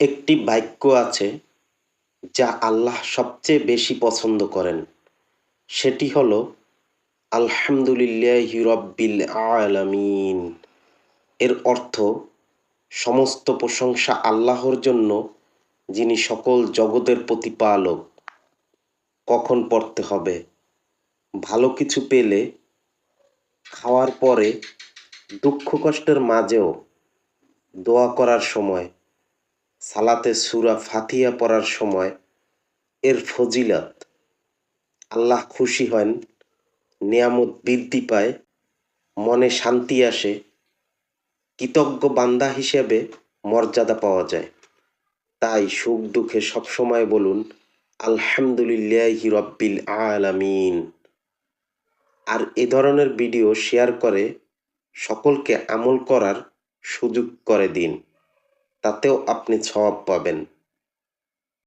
একটি বাক্য আছে যা আল্লাহ সবচেয়ে বেশি পছন্দ করেন। সেটি হলো আলহামদুলিল্লাহি রাব্বিল আলামিন। এর অর্থ সমস্ত প্রশংসা আল্লাহর জন্য, যিনি সকল জগতের প্রতিপালক। কখন পড়তে হবে? ভালো কিছু পেলে, খাওয়ার পরে, দুঃখ কষ্টের মাঝেও, দোয়া করার সময়, সালাতে সূরা ফাতিহা পড়ার সময়। এর ফজিলত: আল্লাহ খুশি হন, নেয়ামত বৃদ্ধি পায়, মনে শান্তি আসে, কৃতজ্ঞ বান্দা হিসেবে মর্যাদা পাওয়া যায়। তাই সুখ দুঃখে সবসময় বলুন আলহামদুলিল্লাহি রাব্বিল আলামিন। আর এ ধরনের ভিডিও শেয়ার করে সকলকে আমল করার সুযোগ করে দিন, তাতেও আপনি সওয়াব পাবেন।